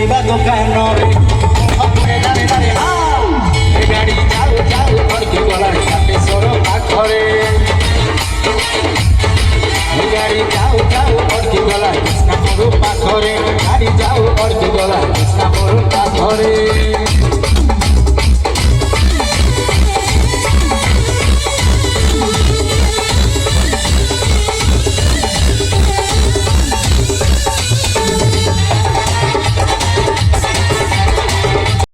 ଯିବା ଦୋକାନରେ ଗାଡ଼ି ଯାଉ ଯାଉ ଅଟକି ଗଲା କାଟେଶ୍ୱର ପାଖରେ ଗାଡ଼ି ଯାଉ ଯାଉ ଅଟକି ଗଲା କୃଷ୍ଣପୁର ପାଖରେ ଗାଡ଼ି ଯାଉ ଅଟକି ଗଲା